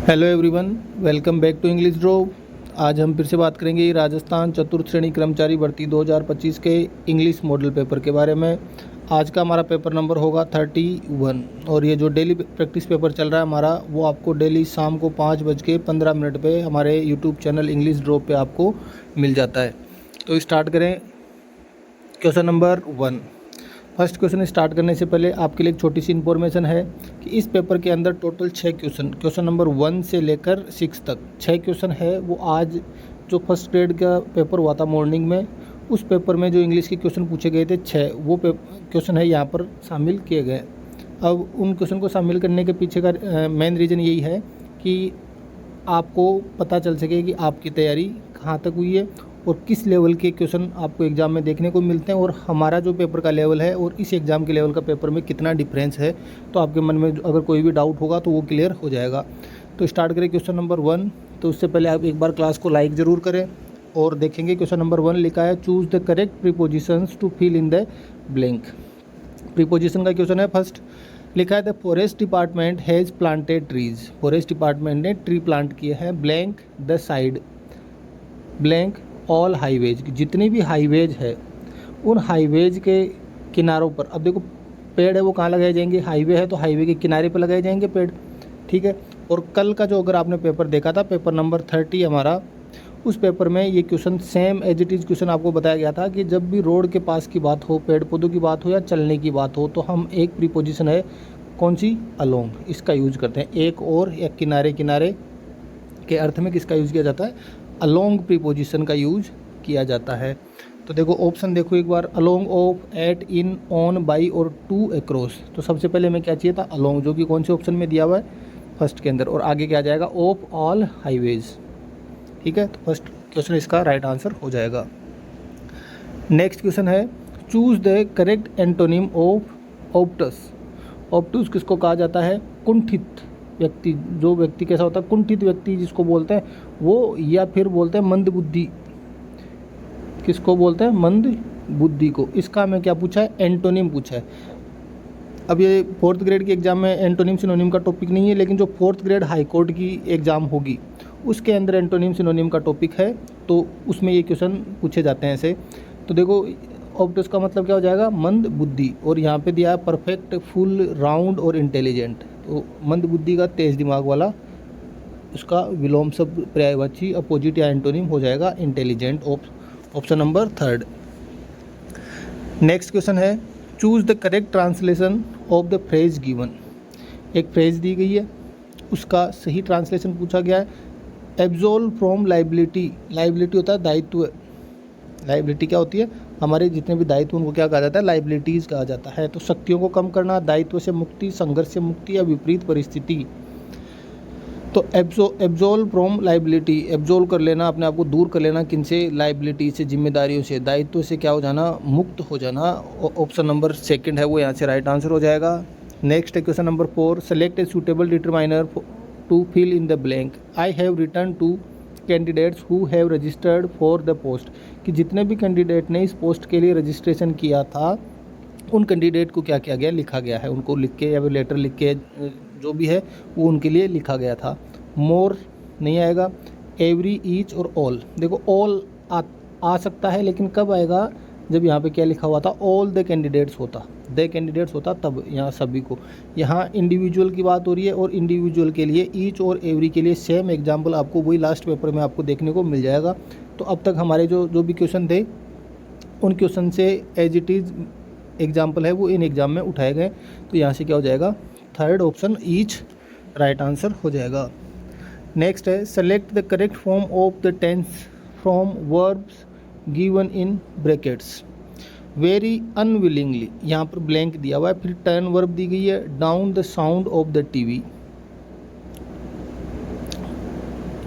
Hello everyone, welcome back to English draw. आज हम फिर से बात करेंगे राजस्थान चतुर्थ श्रेणी कर्मचारी भर्ती 2025 के इंग्लिश मॉडल पेपर के बारे में। आज का हमारा पेपर नंबर होगा 31 और ये जो डेली प्रैक्टिस पेपर चल रहा है हमारा, वो आपको डेली शाम को 5:15 पे हमारे यूट्यूब चैनल इंग्लिश ड्रो पे आपको मिल जाता है। तो स्टार्ट करें। Question number 1। First question start करने से पहले आपके लिए एक छोटी सी इन्फॉर्मेशन है कि इस पेपर के अंदर टोटल 6 क्वेश्चन नंबर 1 से लेकर 6 तक 6 क्वेश्चन है। वो आज जो फर्स्ट ग्रेड का पेपर हुआ था मॉर्निंग में, उस पेपर में जो इंग्लिश के क्वेश्चन पूछे गए थे 6, वो क्वेश्चन है यहाँ पर शामिल किए गए। अब उन क्वेश्चन को शामिल करने के पीछे का मेन रीज़न यही है कि आपको पता चल सके कि आपकी तैयारी कहाँ तक हुई है और किस लेवल के क्वेश्चन आपको एग्ज़ाम में देखने को मिलते हैं और हमारा जो पेपर का लेवल है और इस एग्ज़ाम के लेवल का पेपर में कितना डिफरेंस है। तो आपके मन में अगर कोई भी डाउट होगा तो वो क्लियर हो जाएगा। तो स्टार्ट करें क्वेश्चन नंबर 1। तो उससे पहले आप एक बार क्लास को लाइक ज़रूर करें और देखेंगे क्वेश्चन नंबर 1 लिखा है choose the correct prepositions to fill in the blank. Preposition का क्वेश्चन है। फर्स्ट लिखा है the forest department has planted trees. Forest department ने ट्री प्लांट किए हैं। Blank the side, blank all highways, जितनी भी हाईवेज है उन हाईवेज के किनारों पर। अब देखो पेड़ है वो कहाँ लगाए जाएंगे, हाईवे है तो हाईवे के किनारे पर लगाए जाएंगे पेड़, ठीक है। और कल का जो अगर आपने पेपर देखा था, पेपर नंबर 30 हमारा, उस पेपर में ये question same as it is question आपको बताया गया था कि जब भी रोड के पास की बात हो, पेड़ पौधों की बात हो या चलने की बात हो, तो हम एक प्रीपोजिशन है कौन सी, अलोंग, इसका यूज़ करते हैं। एक और या किनारे किनारे के अर्थ में किसका यूज़ किया जाता है, अलोंग प्रीपोजिशन का यूज़ किया जाता है। तो देखो ऑप्शन देखो एक बार, along, of, at, in, on, by और टू अक्रॉस। तो सबसे पहले हमें क्या चाहिए था, अलोंग, जो कि कौन से ऑप्शन में दिया हुआ है, फर्स्ट के अंदर। और आगे क्या आ जाएगा, ऑफ ऑल हाईवेज, ठीक है। तो फर्स्ट क्वेश्चन इसका राइट आंसर हो जाएगा। नेक्स्ट क्वेश्चन है choose the correct antonym of Optus. Optus किसको कहा जाता है, कुंठित व्यक्ति। जो व्यक्ति कैसा होता है, कुंठित व्यक्ति जिसको बोलते हैं वो, या फिर बोलते हैं मंद बुद्धि। किसको बोलते हैं, मंद बुद्धि को। इसका हमें क्या पूछा है, एंटोनिम पूछा है। अब ये 4th ग्रेड के एग्जाम में एंटोनिम सिनोनिम का टॉपिक नहीं है, लेकिन जो 4th ग्रेड हाई कोर्ट की एग्ज़ाम होगी उसके अंदर एंटोनिम सिनोनिम का टॉपिक है, तो उसमें ये क्वेश्चन पूछे जाते हैं ऐसे। तो देखो ऑप्टस का मतलब क्या हो जाएगा, मंद बुद्धि, और यहाँ पे दिया है परफेक्ट, फुल, राउंड और इंटेलिजेंट। तो मंद बुद्धि का तेज दिमाग वाला, उसका विलोम शब्द पर्यायवाची अपोजिट या एंटोनिम हो जाएगा intelligent, option number 3। Next question है choose the correct translation of the phrase given. एक फ्रेज दी गई है, उसका सही ट्रांसलेशन पूछा गया है। Absolve from liability. लाइबिलिटी होता है दायित्व। लाइबिलिटी क्या होती है, हमारे जितने भी दायित्व उनको क्या कहा जाता है, लाइबिलिटीज़ कहा जाता है। तो शक्तियों को कम करना, दायित्व से मुक्ति, संघर्ष से मुक्ति या विपरीत परिस्थिति। तो एब्जॉल्व फ्रॉम लाइबिलिटी, एब्जॉल्व कर लेना, अपने आप को दूर कर लेना, किन से, लाइबिलिटी से, जिम्मेदारियों से, दायित्व से क्या हो जाना, मुक्त हो जाना। ऑप्शन नंबर 2 है वो यहाँ से राइट आंसर हो जाएगा। नेक्स्ट है question number 4। Select a suitable determiner to fill in the blank. I have written to candidates who have registered for the post. कि जितने भी कैंडिडेट ने इस पोस्ट के लिए रजिस्ट्रेशन किया था उन कैंडिडेट को क्या किया गया, लिखा गया है। उनको लिख के या फिर लेटर लिख के जो भी है वो उनके लिए लिखा गया था। मोर नहीं आएगा, एवरी, ईच और ऑल। देखो ऑल आ सकता है, लेकिन कब आएगा, जब यहाँ पे क्या लिखा हुआ था, ऑल द कैंडिडेट्स होता, द कैंडिडेट्स होता, तब यहाँ सभी को। यहाँ इंडिविजुअल की बात हो रही है और इंडिविजुअल के लिए ईच और एवरी के लिए सेम एग्जाम्पल आपको वही लास्ट पेपर में आपको देखने को मिल जाएगा। तो अब तक हमारे जो भी क्वेश्चन थे उन क्वेश्चन से एज इट इज़ एग्जाम्पल है वो इन एग्ज़ाम में उठाए गए। तो यहाँ से क्या हो जाएगा, 3rd option each right answer हो जाएगा। नेक्स्ट है select the correct form of the tense from verbs given in brackets. Very unwillingly, यहाँ पर ब्लैंक दिया हुआ है, फिर टर्न वर्ब दी गई है, down the sound of the TV.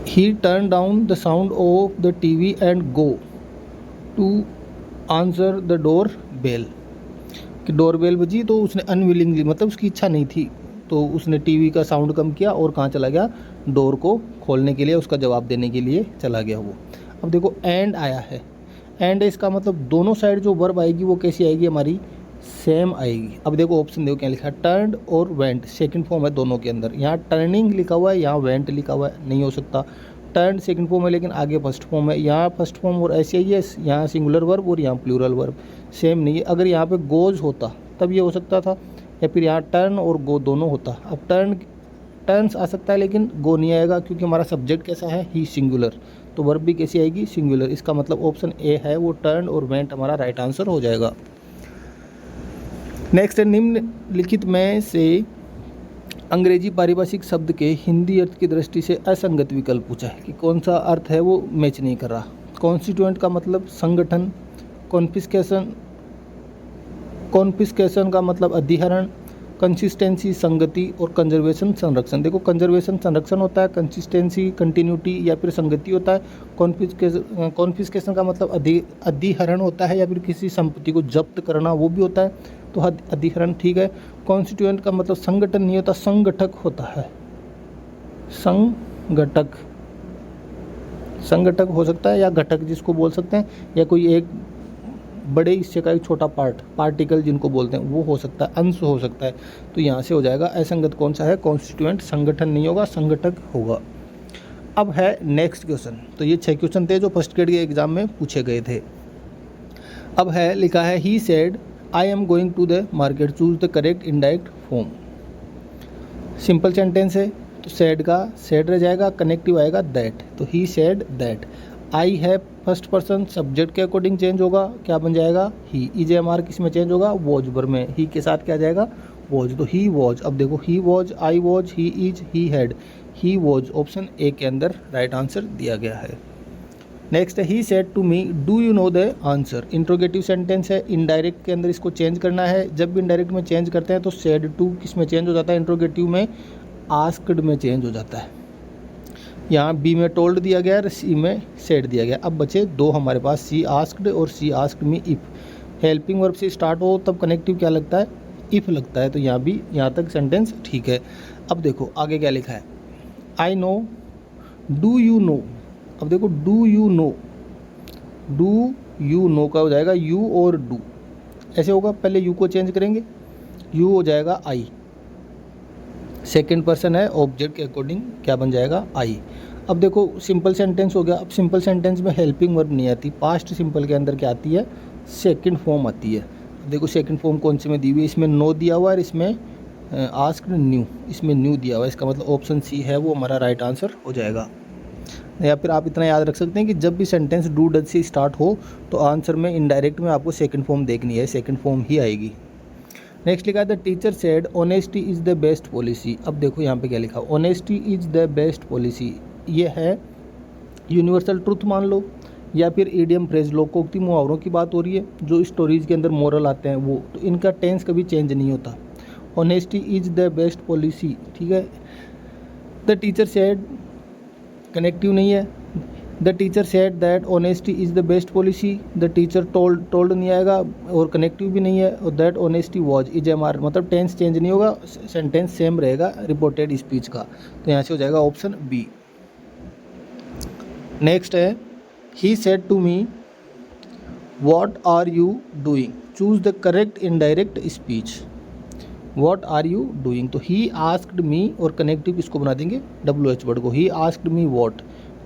He turn down the sound of the TV and go to answer the door bell. कि डोर बेल बजी तो उसने अनविलिंगली, मतलब उसकी इच्छा नहीं थी, तो उसने टीवी का साउंड कम किया और कहाँ चला गया, डोर को खोलने के लिए, उसका जवाब देने के लिए चला गया वो। अब देखो एंड आया है, एंड इसका मतलब दोनों साइड जो वर्ब आएगी वो कैसी आएगी, हमारी सेम आएगी। अब देखो ऑप्शन देखो क्या लिखा है, टर्न्ड और वेंट सेकंड फॉर्म है दोनों के अंदर। यहाँ टर्निंग लिखा हुआ है, यहाँ वेंट लिखा हुआ है, नहीं हो सकता। टर्न सेकंड फॉर्म है लेकिन आगे फर्स्ट फॉर्म है, यहाँ फर्स्ट फॉर्म और ऐसे ही है, यहाँ सिंगुलर वर्ब और यहाँ प्लूरल वर्ब सेम नहीं है। अगर यहाँ पे गोज होता तब ये हो सकता था, या फिर यहाँ टर्न और गो दोनों होता। अब टर्न्स आ सकता है लेकिन गो नहीं आएगा क्योंकि हमारा सब्जेक्ट कैसा है, ही सिंगुलर, तो वर्ब भी कैसी आएगी, सिंगुलर। इसका मतलब ऑप्शन ए है वो टर्न और वेंट हमारा राइट आंसर हो जाएगा। नेक्स्ट है, निम्नलिखित में से अंग्रेजी पारिभाषिक शब्द के हिंदी अर्थ की दृष्टि से असंगत विकल्प पूछा है कि कौन सा अर्थ है वो मैच नहीं कर रहा। कॉन्स्टिट्यूएंट का मतलब संगठन, कॉन्फिस्केशन का मतलब अधिहरण, कंसिस्टेंसी संगति और कंजर्वेशन संरक्षण। देखो कंजर्वेशन संरक्षण होता है, कंसिस्टेंसी कंटिन्यूटी या फिर संगति होता है, कॉन्फिस्केशन का मतलब अधिहरण होता है या फिर किसी संपत्ति को जब्त करना वो भी होता है, तो अधिहरण ठीक है। कॉन्स्टिट्यूएंट का मतलब संगठन नहीं होता, संगठक होता है, संगठक हो सकता है या घटक जिसको बोल सकते हैं, या कोई एक बड़े हिस्से का एक छोटा पार्टिकल जिनको बोलते हैं वो हो सकता है, अंश हो सकता है। तो यहाँ से हो जाएगा असंगत कौन सा है, कॉन्स्टिट्यूएंट, संगठन नहीं होगा, संगठक होगा। अब है नेक्स्ट क्वेश्चन, तो ये 6 क्वेश्चन थे जो फर्स्ट ग्रेड के एग्जाम में पूछे गए थे। अब है लिखा है he said I am going to the market, choose the correct indirect form. Simple sentence है तो सेड का सेड रह जाएगा, कनेक्टिव आएगा दैट, तो ही सेड दैट। आई है फर्स्ट पर्सन, सब्जेक्ट के अकॉर्डिंग चेंज होगा, क्या बन जाएगा ही। ईजेएमआर किस में चेंज होगा, वॉज वर्ब में, ही के साथ क्या जाएगा वॉज, तो ही वॉज। अब देखो he was, I was, he is, he had, he was option A के अंदर राइट आंसर दिया गया है। नेक्स्ट है he said to me do you know the answer. Interrogative sentence है, इनडायरेक्ट के अंदर इसको चेंज करना है। जब भी इनडायरेक्ट में चेंज करते हैं तो सेड टू किस में चेंज हो जाता है, इंट्रोगेटिव में आस्क्ड में चेंज हो जाता है। यहाँ बी में टोल्ड दिया गया है, सी में सेड दिया गया। अब बचे दो हमारे पास, सी आस्क्ड और she asked me if. Helping verb से स्टार्ट हो तब कनेक्टिव क्या लगता है, इफ़ लगता है, तो यहाँ भी यहाँ तक सेंटेंस ठीक है। अब देखो आगे क्या लिखा है, I know, do you no. अब देखो डू यू नो का हो जाएगा यू और डू, ऐसे होगा। पहले यू को चेंज करेंगे, यू हो जाएगा आई, सेकंड पर्सन है, ऑब्जेक्ट के अकॉर्डिंग क्या बन जाएगा आई। अब देखो सिंपल सेंटेंस हो गया। अब सिंपल सेंटेंस में हेल्पिंग वर्ब नहीं आती, पास्ट सिंपल के अंदर क्या आती है, सेकंड फॉर्म आती है। देखो सेकंड फॉर्म कौन से में दी हुई है, इसमें नो दिया हुआ है और इसमें आस्क्ड न्यू, इसमें न्यू दिया हुआ है। इसका मतलब ऑप्शन सी है वो हमारा राइट आंसर हो जाएगा। या फिर आप इतना याद रख सकते हैं कि जब भी सेंटेंस डू डज से स्टार्ट हो तो आंसर में इनडायरेक्ट में आपको सेकंड फॉर्म देखनी है, सेकंड फॉर्म ही आएगी। नेक्स्ट लिखा है the teacher said honesty is the best policy. अब देखो यहाँ पे क्या लिखा, honesty is the best policy, ये है यूनिवर्सल ट्रुथ मान लो, या फिर ईडियम फ्रेज, लोकोक्ति मुहावरों की बात हो रही है जो स्टोरीज के अंदर मोरल आते हैं वो, तो इनका टेंस कभी चेंज नहीं होता। Honesty is the best policy, ठीक है। द टीचर सेड कनेक्टिव नहीं है, the teacher said that honesty is the best policy, the teacher told नहीं आएगा और कनेक्टिव भी नहीं है, और दैट ऑनेस्टी वॉज ईजेएमआर, मतलब टेंस चेंज नहीं होगा, सेंटेंस सेम रहेगा रिपोर्टेड स्पीच का, तो यहाँ से हो जाएगा ऑप्शन बी। नेक्स्ट है he said to me what are you doing, choose the correct indirect speech. What are you doing, तो ही आस्क्ड मी और कनेक्टिव किसको बना देंगे, WH वर्ड को, he asked me what,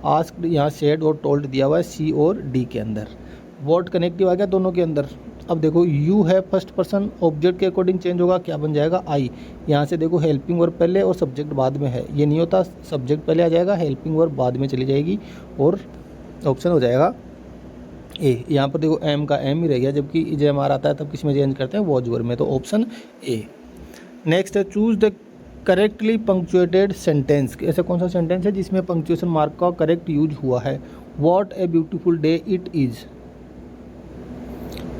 asked यहाँ said और told दिया हुआ है सी और डी के अंदर, व्हाट कनेक्टिव आ गया दोनों के अंदर। अब देखो यू है फर्स्ट पर्सन, ऑब्जेक्ट के अकॉर्डिंग चेंज होगा, क्या बन जाएगा आई। यहाँ से देखो हेल्पिंग वर्ब पहले और सब्जेक्ट बाद में है, ये नहीं होता, सब्जेक्ट पहले आ जाएगा, हेल्पिंग वर्ब बाद में चली जाएगी और ऑप्शन हो जाएगा ए। यहाँ पर देखो एम का एम ही रह गया, जबकि ईजेएमआर आता है तब किस में चेंज करते हैं, वॉज वर्ब में, तो ऑप्शन ए। नेक्स्ट है choose the correctly punctuated sentence. ऐसा कौन सा सेंटेंस है जिसमें पंक्चुएशन मार्क का करेक्ट यूज हुआ है। What a beautiful day it is,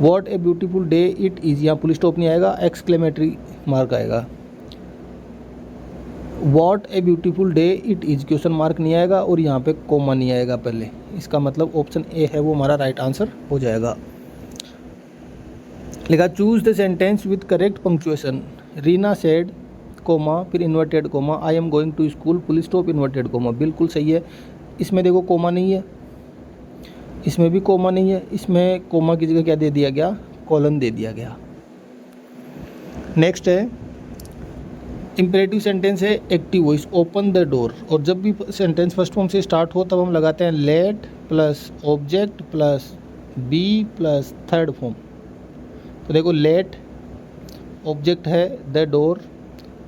what a beautiful day it is, यहाँ फुल स्टॉप नहीं आएगा, एक्सक्लेमेटरी मार्क आएगा। What a beautiful day it is question mark नहीं आएगा और यहाँ पे कोमा नहीं आएगा पहले, इसका मतलब ऑप्शन ए है वो हमारा राइट आंसर हो जाएगा। लिखा choose the sentence with correct punctuation. Reena said comma, फिर inverted comma, I am going to school, full stop inverted comma, बिल्कुल सही है। इसमें देखो कोमा नहीं है, इसमें भी कोमा नहीं है, इसमें कोमा की जगह क्या दे दिया गया, कॉलन दे दिया गया। नेक्स्ट है इम्परेटिव सेंटेंस है active voice, open the door. और जब भी सेंटेंस फर्स्ट फॉर्म से स्टार्ट हो तब हम लगाते हैं let plus object plus be plus third form. तो देखो लेट ऑब्जेक्ट है द डोर,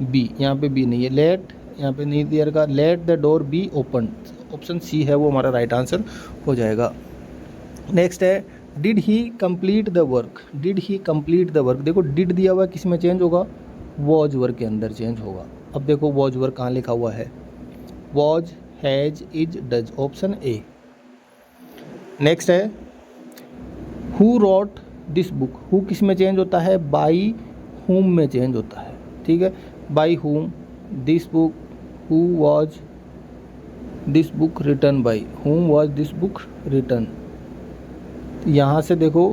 बी, यहाँ पे बी नहीं है, लेट यहाँ पे नहीं दिया का, let the door be open. Option C है वो हमारा राइट आंसर हो जाएगा। नेक्स्ट है did he complete the work, did he complete the work. देखो डिड दिया हुआ किस में चेंज होगा, वॉज वर्क के अंदर चेंज होगा। अब देखो वॉज वर्क कहाँ लिखा हुआ है, was, has, is, does, option A. Next है who wrote this book, who किस में चेंज होता है, बाई हुम में चेंज होता है, ठीक है, by whom, this book, who was this book written by, whom was this book written. यहाँ से देखो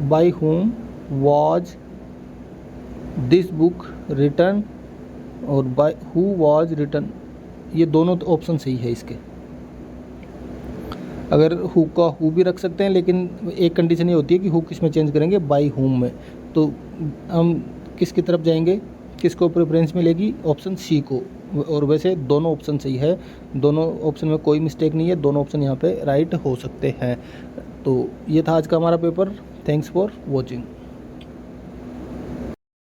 by whom was this book written और बाय हु वॉज रिटन, ये दोनों तो ऑप्शन सही है इसके। अगर हु का हु भी रख सकते हैं, लेकिन एक कंडीशन ये होती है कि हु किस में चेंज करेंगे, बाय हुम में। तो हम किसकी तरफ जाएंगे, किसको प्रेफरेंस मिलेगी, ऑप्शन सी को। और वैसे दोनों ऑप्शन सही है, दोनों ऑप्शन में कोई मिस्टेक नहीं है, दोनों ऑप्शन यहाँ पे राइट हो सकते हैं। तो ये था आज का हमारा पेपर। Thanks for watching.